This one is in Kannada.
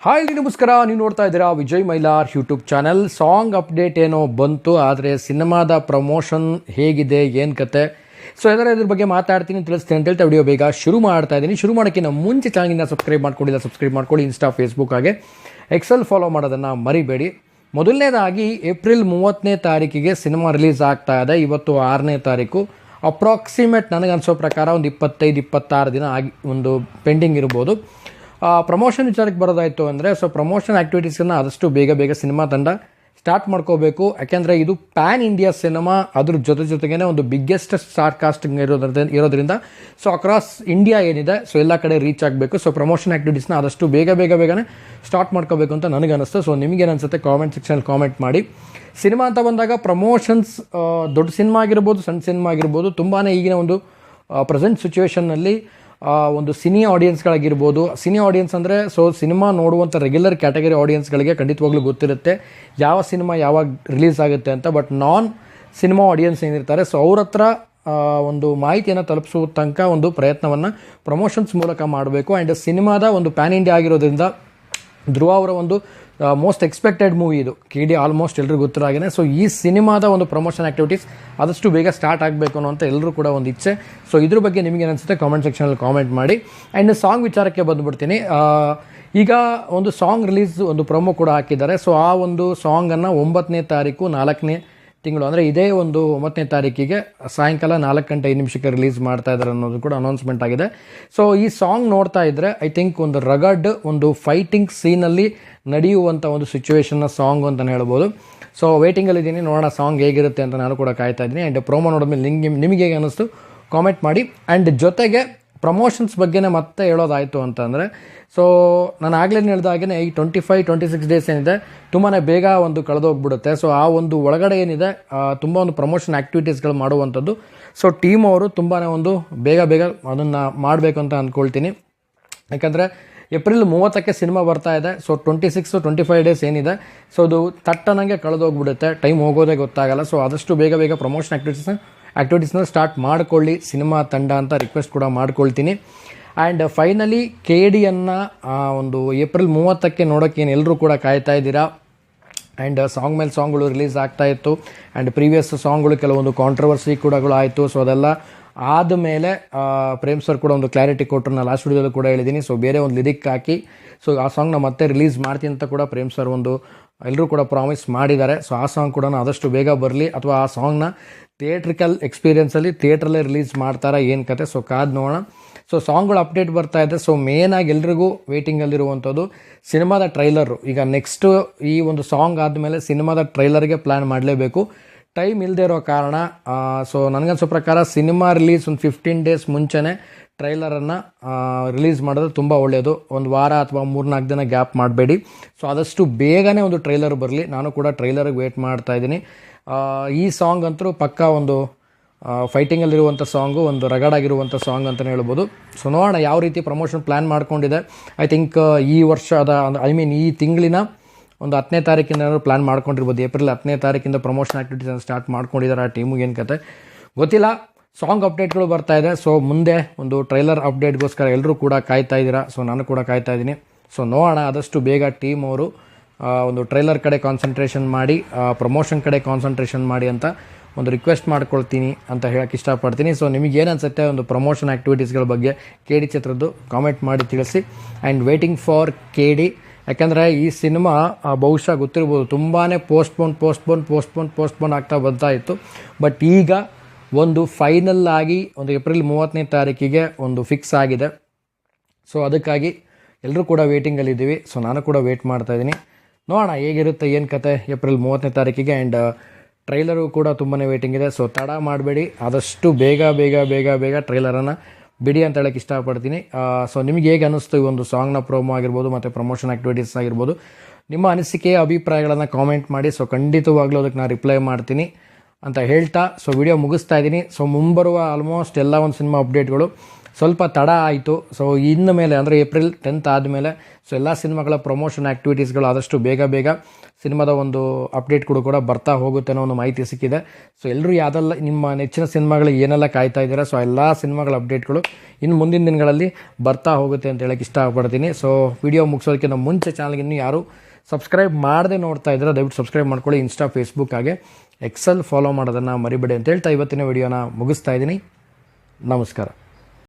ಹಾಯ್ ನಮಸ್ಕಾರ, ನೀವು ನೋಡ್ತಾ ಇದ್ದೀರಾ Vijay Mylar YouTube channel. Song update ಏನೋ ಬಂತು, ಆದರೆ ಸಿನಿಮಾದ ಪ್ರಮೋಷನ್ ಹೇಗಿದೆ, ಏನು ಕತೆ, ಸೊ ಇದ್ರ ಬಗ್ಗೆ ಮಾತಾಡ್ತೀನಿ, ತಿಳಿಸ್ತೀನಿ ಅಂತ ಹೇಳ್ತಾ ವಿಡಿಯೋ ಬೇಗ ಶುರು ಮಾಡ್ತಾ ಇದ್ದೀನಿ. ಶುರು ಮಾಡೋಕ್ಕಿಂತ ಮುಂಚೆ ಚಾನಲ್ನ ಸಬ್ಸ್ಕ್ರೈಬ್ ಮಾಡ್ಕೊಳ್ಳಿ. ಇನ್ಸ್ಟಾ, ಫೇಸ್ಬುಕ್ ಹಾಗೆ ಎಕ್ಸೆಲ್ ಫಾಲೋ ಮಾಡೋದನ್ನು ಮರಿಬೇಡಿ. ಮೊದಲನೇದಾಗಿ ಏಪ್ರಿಲ್ 30ನೇ ತಾರೀಕಿಗೆ ಸಿನಿಮಾ ರಿಲೀಸ್ ಆಗ್ತಾ ಇದೆ. ಇವತ್ತು 6ನೇ ತಾರೀಕು. ಅಪ್ರಾಕ್ಸಿಮೇಟ್ ನನಗನ್ಸೋ ಪ್ರಕಾರ ಒಂದು 25-26 ದಿನ ಒಂದು ಪೆಂಡಿಂಗ್ ಇರ್ಬೋದು. ಪ್ರಮೋಷನ್ ವಿಚಾರಕ್ಕೆ ಬರೋದಾಯಿತು ಅಂದರೆ, ಸೊ ಪ್ರಮೋಷನ್ ಆ್ಯಕ್ಟಿವಿಟೀಸನ್ನು ಆದಷ್ಟು ಬೇಗ ಸಿನಿಮಾ ತಂಡ ಸ್ಟಾರ್ಟ್ ಮಾಡ್ಕೋಬೇಕು. ಯಾಕೆಂದರೆ ಇದು ಪ್ಯಾನ್ ಇಂಡಿಯಾ ಸಿನಿಮಾ, ಅದ್ರ ಜೊತೆಗೇ ಒಂದು ಬಿಗ್ಗೆಸ್ಟ್ ಸ್ಟಾರ್ ಕಾಸ್ಟಿಂಗ್ ಇರೋದ್ರಿಂದ ಸೊ ಅಕ್ರಾಸ್ ಇಂಡಿಯಾ ಏನಿದೆ ಸೊ ಎಲ್ಲ ಕಡೆ ರೀಚ್ ಆಗಬೇಕು. ಸೊ ಪ್ರಮೋಷನ್ ಆ್ಯಕ್ಟಿವಿಟೀಸ್ನ ಆದಷ್ಟು ಬೇಗನೆ ಸ್ಟಾರ್ಟ್ ಮಾಡ್ಕೋಬೇಕು ಅಂತ ನನಗನ್ನಿಸ್ತು. ಸೊ ನಿಮಗೇನು ಅನಿಸುತ್ತೆ ಕಾಮೆಂಟ್ ಸೆಕ್ಷನಲ್ಲಿ ಕಾಮೆಂಟ್ ಮಾಡಿ. ಸಿನಿಮಾ ಅಂತ ಬಂದಾಗ ಪ್ರಮೋಷನ್ಸ್ ದೊಡ್ಡ ಸಿನಿಮಾ ಆಗಿರ್ಬೋದು, ಸಣ್ಣ ಸಿನಿಮಾ ಆಗಿರ್ಬೋದು, ತುಂಬಾ ಈಗಿನ ಒಂದು ಪ್ರೆಸೆಂಟ್ ಸಿಚುವೇಷನ್ನಲ್ಲಿ ಒಂದು ಸಿನಿ ಆಡಿಯನ್ಸ್ಗಳಾಗಿರ್ಬೋದು. ಸಿನಿ ಆಡಿಯನ್ಸ್ ಅಂದರೆ ಸೊ ಸಿನಿಮಾ ನೋಡುವಂಥ ರೆಗ್ಯುಲರ್ ಕ್ಯಾಟಗರಿ ಆಡಿಯನ್ಸ್ಗಳಿಗೆ ಖಂಡಿತವಾಗ್ಲೂ ಗೊತ್ತಿರುತ್ತೆ ಯಾವ ಸಿನಿಮಾ ಯಾವಾಗ ರಿಲೀಸ್ ಆಗುತ್ತೆ ಅಂತ. ಬಟ್ ನಾನ್ ಸಿನಿಮಾ ಆಡಿಯನ್ಸ್ ಏನಿರ್ತಾರೆ ಸೊ ಅವ್ರ ಹತ್ರ ಒಂದು ಮಾಹಿತಿಯನ್ನು ತಲುಪಿಸುವ ತನಕ ಒಂದು ಪ್ರಯತ್ನವನ್ನು ಪ್ರಮೋಷನ್ಸ್ ಮೂಲಕ ಮಾಡಬೇಕು. ಆ್ಯಂಡ್ ಸಿನಿಮಾದ ಒಂದು ಪ್ಯಾನ್ ಇಂಡಿಯಾ ಆಗಿರೋದ್ರಿಂದ ಧ್ರುವ ಅವರ ಒಂದು ಮೋಸ್ಟ್ ಎಕ್ಸ್ಪೆಕ್ಟೆಡ್ ಮೂವಿ ಇದು KD, ಆಲ್ಮೋಸ್ಟ್ ಎಲ್ಲರಿಗೂ ಗೊತ್ತಿರೋ ಹಾಗೆ. ಸೊ ಈ ಸಿನಿಮಾದ ಒಂದು ಪ್ರಮೋಷನ್ ಆ್ಯಕ್ಟಿವಿಟೀಸ್ ಆದಷ್ಟು ಬೇಗ ಸ್ಟಾರ್ಟ್ ಆಗಬೇಕು ಅನ್ನೋಂಥ ಎಲ್ಲರೂ ಕೂಡ ಒಂದು ಇಚ್ಛೆ. ಸೊ ಇದ್ರ ಬಗ್ಗೆ ನಿಮಗೆ ಅನಿಸುತ್ತೆ ಕಾಮೆಂಟ್ ಸೆಕ್ಷನಲ್ಲಿ ಕಾಮೆಂಟ್ ಮಾಡಿ. ಆ್ಯಂಡ್ ಸಾಂಗ್ ವಿಚಾರಕ್ಕೆ ಬಂದುಬಿಡ್ತೀನಿ. ಈಗ ಒಂದು ಸಾಂಗ್ ರಿಲೀಸ್ ಒಂದು ಪ್ರೊಮೋ ಕೂಡ ಹಾಕಿದ್ದಾರೆ. ಸೊ ಆ ಒಂದು ಸಾಂಗನ್ನು 9ನೇ ತಾರೀಕು 4ನೇ ತಿಂಗಳು ಅಂದರೆ ಇದೇ ಒಂದು 9ನೇ ತಾರೀಕಿಗೆ ಸಾಯಂಕಾಲ 4:05 ರಿಲೀಸ್ ಮಾಡ್ತಾ ಇದ್ದಾರೆ ಅನ್ನೋದು ಕೂಡ ಅನೌನ್ಸ್ಮೆಂಟ್ ಆಗಿದೆ. ಸೊ ಈ ಸಾಂಗ್ ನೋಡ್ತಾ ಇದ್ದರೆ ಐ ಥಿಂಕ್ ಒಂದು ರಗಡ್ ಒಂದು ಫೈಟಿಂಗ್ ಸೀನಲ್ಲಿ ನಡೆಯುವಂಥ ಒಂದು ಸಿಚುವೇಶನ್ನ ಸಾಂಗ್ ಅಂತಲೇ ಹೇಳ್ಬೋದು. ಸೊ ವೇಟಿಂಗಲ್ಲಿದ್ದೀನಿ, ನೋಡೋಣ ಸಾಂಗ್ ಹೇಗಿರುತ್ತೆ ಅಂತ ನಾನು ಕೂಡ ಕಾಯ್ತಾ ಇದ್ದೀನಿ. ಆ್ಯಂಡ್ ಪ್ರೋಮೋ ನೋಡಿದ್ಮೇಲೆ ನಿಮಗೆ ಹೇಗೆ ಅನ್ನಿಸ್ತು ಕಾಮೆಂಟ್ ಮಾಡಿ. ಆ್ಯಂಡ್ ಜೊತೆಗೆ ಪ್ರಮೋಷನ್ಸ್ ಬಗ್ಗೆನೇ ಮತ್ತೆ ಹೇಳೋದಾಯಿತು ಅಂತಂದರೆ, ಸೊ ನಾನು ಆಗಲೇ ಹೇಳಿದಾಗೇ ಈ 25-26 ಡೇಸ್ ಏನಿದೆ ತುಂಬಾ ಬೇಗ ಒಂದು ಕಳೆದೋಗ್ಬಿಡುತ್ತೆ. ಸೊ ಆ ಒಂದು ಒಳಗಡೆ ಏನಿದೆ ತುಂಬ ಒಂದು ಪ್ರಮೋಷನ್ ಆ್ಯಕ್ಟಿವಿಟೀಸ್ಗಳು ಮಾಡುವಂಥದ್ದು. ಸೊ ಟೀಮ್ ಅವರು ತುಂಬಾ ಒಂದು ಬೇಗ ಅದನ್ನು ಮಾಡಬೇಕು ಅಂತ ಅಂದ್ಕೊಳ್ತೀನಿ. ಯಾಕಂದರೆ ಏಪ್ರಿಲ್ 30ಕ್ಕೆ ಸಿನಿಮಾ ಬರ್ತಾ ಇದೆ. ಸೊ 26-25 ಡೇಸ್ ಏನಿದೆ ಸೊ ಅದು ತಟ್ಟನಂಗೆ ಕಳೆದೋಗ್ಬಿಡುತ್ತೆ, ಟೈಮ್ ಹೋಗೋದೇ ಗೊತ್ತಾಗಲ್ಲ. ಸೊ ಆದಷ್ಟು ಬೇಗ ಪ್ರಮೋಷನ್ ಆ್ಯಕ್ಟಿವಿಟೀಸ್ನ ಸ್ಟಾರ್ಟ್ ಮಾಡಿಕೊಳ್ಳಿ ಸಿನಿಮಾ ತಂಡ ಅಂತ ರಿಕ್ವೆಸ್ಟ್ ಕೂಡ ಮಾಡ್ಕೊಳ್ತೀನಿ. ಆ್ಯಂಡ್ ಫೈನಲಿ KDಯನ್ನು ಒಂದು ಏಪ್ರಿಲ್ 30ಕ್ಕೆ ನೋಡೋಕ್ಕೆ ಎಲ್ಲರೂ ಕೂಡ ಕಾಯ್ತಾ ಇದ್ದೀರಾ. ಆ್ಯಂಡ್ ಸಾಂಗ್ ಮೇಲೆ ಸಾಂಗ್ಗಳು ರಿಲೀಸ್ ಆಗ್ತಾ ಇತ್ತು. ಆ್ಯಂಡ್ ಪ್ರೀವಿಯಸ್ ಸಾಂಗ್ಗಳು ಕೆಲವೊಂದು ಕಾಂಟ್ರವರ್ಸಿ ಕೂಡ ಆಯಿತು. ಸೊ ಅದೆಲ್ಲ ಆದಮೇಲೆ ಪ್ರೇಮ್ ಸರ್ ಕೂಡ ಒಂದು ಕ್ಲಾರಿಟಿ ಕೊಟ್ಟರು, ನಾನು ಲಾಸ್ಟ್ ವಿಡಿಯೋದಲ್ಲಿ ಕೂಡ ಹೇಳಿದ್ದೀನಿ. ಸೊ ಬೇರೆ ಒಂದು ಲಿರಿಕ್ ಹಾಕಿ ಸೊ ಆ ಸಾಂಗ್ನ ಮತ್ತೆ ರಿಲೀಸ್ ಮಾಡ್ತೀನಿ ಅಂತ ಕೂಡ ಪ್ರೇಮ್ ಸರ್ ಒಂದು ಎಲ್ಲರೂ ಕೂಡ ಪ್ರಾಮಿಸ್ ಮಾಡಿದ್ದಾರೆ. ಸೊ ಆ ಸಾಂಗ್ ಕೂಡ ಆದಷ್ಟು ಬೇಗ ಬರಲಿ, ಅಥವಾ ಆ ಸಾಂಗ್ನ ಥಿಯೇಟ್ರಿಕಲ್ ಎಕ್ಸ್ಪೀರಿಯನ್ಸಲ್ಲಿ ಥಿಯೇಟ್ರಲ್ಲೇ ರಿಲೀಸ್ ಮಾಡ್ತಾರಾ ಏನು ಕತೆ, ಸೊ ಕಾದು ನೋಡೋಣ. ಸೊ ಸಾಂಗ್ಗಳು ಅಪ್ಡೇಟ್ ಬರ್ತಾ ಇದೆ. ಸೊ ಮೇನಾಗಿ ಎಲ್ರಿಗೂ ವೇಟಿಂಗಲ್ಲಿರುವಂಥದ್ದು ಸಿನಿಮಾದ ಟ್ರೈಲರು. ಈಗ ನೆಕ್ಸ್ಟು ಈ ಒಂದು ಸಾಂಗ್ ಆದಮೇಲೆ ಸಿನಿಮಾದ ಟ್ರೈಲರ್ಗೆ ಪ್ಲ್ಯಾನ್ ಮಾಡಲೇಬೇಕು. ಟೈಮ್ ಇಲ್ಲದೆ ಇರೋ ಕಾರಣ ಸೊ ನನಗನ್ಸೋ ಪ್ರಕಾರ ಸಿನಿಮಾ ರಿಲೀಸ್ ಒಂದು 15 ಡೇಸ್ ಮುಂಚೆನೇ ಟ್ರೈಲರನ್ನು ರಿಲೀಸ್ ಮಾಡೋದು ತುಂಬ ಒಳ್ಳೆಯದು. ಒಂದು ವಾರ ಅಥವಾ 3-4 ದಿನ ಗ್ಯಾಪ್ ಮಾಡಬೇಡಿ. ಸೊ ಆದಷ್ಟು ಬೇಗನೆ ಒಂದು ಟ್ರೈಲರ್ ಬರಲಿ. ನಾನು ಕೂಡ ಟ್ರೈಲರ್ಗೆ ವೇಟ್ ಮಾಡ್ತಾ ಇದ್ದೀನಿ. ಈ ಸಾಂಗ್ ಅಂತೂ ಪಕ್ಕಾ ಒಂದು ಫೈಟಿಂಗಲ್ಲಿರುವಂಥ ಸಾಂಗು, ಒಂದು ರಗಡಾಗಿರುವಂಥ ಸಾಂಗ್ ಅಂತಲೇ ಹೇಳ್ಬೋದು. ಸೊ ನೋಡೋಣ ಯಾವ ರೀತಿ ಪ್ರಮೋಷನ್ ಪ್ಲ್ಯಾನ್ ಮಾಡ್ಕೊಂಡಿದೆ. ಐ ಥಿಂಕ್ ಈ ವರ್ಷದ ಈ ತಿಂಗಳಿನ ಒಂದು 10ನೇ ತಾರೀಕಿಂದ ಪ್ಲ್ಯಾನ್ ಮಾಡ್ಕೊಂಡಿರ್ಬೋದು. ಏಪ್ರಿಲ್ 10ನೇ ತಾರೀಕಿಂದ ಪ್ರಮೋಷನ್ ಆ್ಯಕ್ಟಿವಿಟೀಸನ್ನು ಸ್ಟಾರ್ಟ್ ಮಾಡ್ಕೊಂಡಿದ್ದಾರೆ. ಆ ಟೀಮಿಗೆ ಏನು ಕತೆ ಗೊತ್ತಿಲ್ಲ. ಸಾಂಗ್ ಅಪ್ಡೇಟ್ಗಳು ಬರ್ತಾ ಇದೆ. ಸೊ ಮುಂದೆ ಒಂದು ಟ್ರೈಲರ್ ಅಪ್ಡೇಟ್ಗೋಸ್ಕರ ಎಲ್ಲರೂ ಕೂಡ ಕಾಯ್ತಾ ಇದ್ದೀರಾ. ಸೊ ನಾನು ಕೂಡ ಕಾಯ್ತಾ ಇದ್ದೀನಿ. ಸೊ ನೋಡೋಣ ಆದಷ್ಟು ಬೇಗ ಟೀಮ್ ಅವರು ಒಂದು ಟ್ರೈಲರ್ ಕಡೆ ಕಾನ್ಸಂಟ್ರೇಷನ್ ಮಾಡಿ, ಪ್ರಮೋಷನ್ ಕಡೆ ಕಾನ್ಸಂಟ್ರೇಷನ್ ಮಾಡಿ ಅಂತ ಒಂದು ರಿಕ್ವೆಸ್ಟ್ ಮಾಡ್ಕೊಳ್ತೀನಿ ಅಂತ ಹೇಳೋಕ್ಕೆ ಇಷ್ಟಪಡ್ತೀನಿ. ಸೊ ನಿಮಗೇನು ಅನಿಸುತ್ತೆ ಒಂದು ಪ್ರಮೋಷನ್ ಆ್ಯಕ್ಟಿವಿಟೀಸ್ಗಳ ಬಗ್ಗೆ KD ಚಿತ್ರದ್ದು ಕಾಮೆಂಟ್ ಮಾಡಿ ತಿಳಿಸಿ. And waiting for KD. ಯಾಕೆಂದರೆ ಈ ಸಿನಿಮಾ ಬಹುಶಃ ಗೊತ್ತಿರ್ಬೋದು ತುಂಬಾ ಪೋಸ್ಟ್ಪೋನ್ ಆಗ್ತಾ ಬರ್ತಾ ಇತ್ತು. ಬಟ್ ಈಗ ಒಂದು ಫೈನಲ್ ಆಗಿ ಒಂದು ಏಪ್ರಿಲ್ 30ನೇ ತಾರೀಕಿಗೆ ಒಂದು ಫಿಕ್ಸ್ ಆಗಿದೆ. ಸೊ ಅದಕ್ಕಾಗಿ ಎಲ್ಲರೂ ಕೂಡ ವೇಟಿಂಗಲ್ಲಿದ್ದೀವಿ. ಸೊ ನಾನು ಕೂಡ ವೇಟ್ ಮಾಡ್ತಾ ಇದ್ದೀನಿ. ನೋಡೋಣ ಹೇಗಿರುತ್ತೆ ಏನು ಕತೆ ಏಪ್ರಿಲ್ 30ನೇ ತಾರೀಕಿಗೆ. ಆ್ಯಂಡ್ ಟ್ರೈಲರು ಕೂಡ ತುಂಬಾ ವೇಟಿಂಗ್ ಇದೆ. ಸೊ ತಡ ಮಾಡಬೇಡಿ, ಆದಷ್ಟು ಬೇಗ ಟ್ರೈಲರನ್ನು ಬಿಡಿ ಅಂತ ಹೇಳೋಕ್ಕೆ ಇಷ್ಟಪಡ್ತೀನಿ. ಸೊ ನಿಮಗೆ ಹೇಗೆ ಅನ್ನಿಸ್ತು ಈ ಒಂದು ಸಾಂಗ್ನ ಪ್ರೋಮೋ ಆಗಿರ್ಬೋದು ಮತ್ತು ಪ್ರಮೋಷನ್ ಆ್ಯಕ್ಟಿವಿಟೀಸ್ ಆಗಿರ್ಬೋದು, ನಿಮ್ಮ ಅನಿಸಿಕೆ ಅಭಿಪ್ರಾಯಗಳನ್ನು ಕಾಮೆಂಟ್ ಮಾಡಿ. ಸೊ ಖಂಡಿತವಾಗ್ಲೂ ಅದಕ್ಕೆ ನಾನು ರಿಪ್ಲೈ ಮಾಡ್ತೀನಿ ಅಂತ ಹೇಳ್ತಾ ಸೊ ವಿಡಿಯೋ ಮುಗಿಸ್ತಾ ಇದ್ದೀನಿ. ಸೊ ಮುಂಬರುವ ಆಲ್ಮೋಸ್ಟ್ ಎಲ್ಲ ಒಂದು ಸಿನಿಮಾ ಅಪ್ಡೇಟ್ಗಳು ಸ್ವಲ್ಪ ತಡ ಆಯಿತು. ಸೊ ಇನ್ನು ಮೇಲೆ ಅಂದರೆ ಏಪ್ರಿಲ್ 10th ಆದಮೇಲೆ ಸೊ ಎಲ್ಲ ಸಿನಿಮಾಗಳ ಪ್ರಮೋಷನ್ ಆ್ಯಕ್ಟಿವಿಟೀಸ್ಗಳು ಆದಷ್ಟು ಬೇಗ ಸಿನಿಮಾದ ಒಂದು ಅಪ್ಡೇಟ್ ಕೂಡ ಬರ್ತಾ ಹೋಗುತ್ತೆ ಅನ್ನೋ ಒಂದು ಮಾಹಿತಿ ಸಿಕ್ಕಿದೆ. ಸೊ ಎಲ್ಲರೂ ಯಾವುದೆಲ್ಲ ನಿಮ್ಮ ನೆಚ್ಚಿನ ಸಿನಿಮಾಗಳು ಏನೆಲ್ಲ ಕಾಯ್ತಾ ಇದ್ದೀರಾ, ಸೊ ಎಲ್ಲ ಸಿನಿಮಾಗಳ ಅಪ್ಡೇಟ್ಗಳು ಇನ್ನು ಮುಂದಿನ ದಿನಗಳಲ್ಲಿ ಬರ್ತಾ ಹೋಗುತ್ತೆ ಅಂತ ಹೇಳಕ್ಕೆ ಇಷ್ಟಪಡ್ತೀನಿ. ಸೊ ವಿಡಿಯೋ ಮುಗಿಸೋದಕ್ಕಿಂತ ಮುಂಚೆ ಚಾನಲ್ಗೆ ಇನ್ನೂ ಯಾರು ಸಬ್ಸ್ಕ್ರೈಬ್ ಮಾಡದೆ ನೋಡ್ತಾ ಇದ್ದೀರಾ ದಯವಿಟ್ಟು ಸಬ್ಸ್ಕ್ರೈಬ್ ಮಾಡ್ಕೊಳ್ಳಿ. ಇನ್ಸ್ಟಾ, ಫೇಸ್ಬುಕ್ ಹಾಗೆ ಎಕ್ಸೆಲ್ ಫಾಲೋ ಮಾಡೋದನ್ನು ಮರಿಬೇಡಿ ಅಂತ ಹೇಳ್ತಾ ಇವತ್ತಿನ ವಿಡಿಯೋನ ಮುಗಿಸ್ತಾ ಇದ್ದೀನಿ. ನಮಸ್ಕಾರ.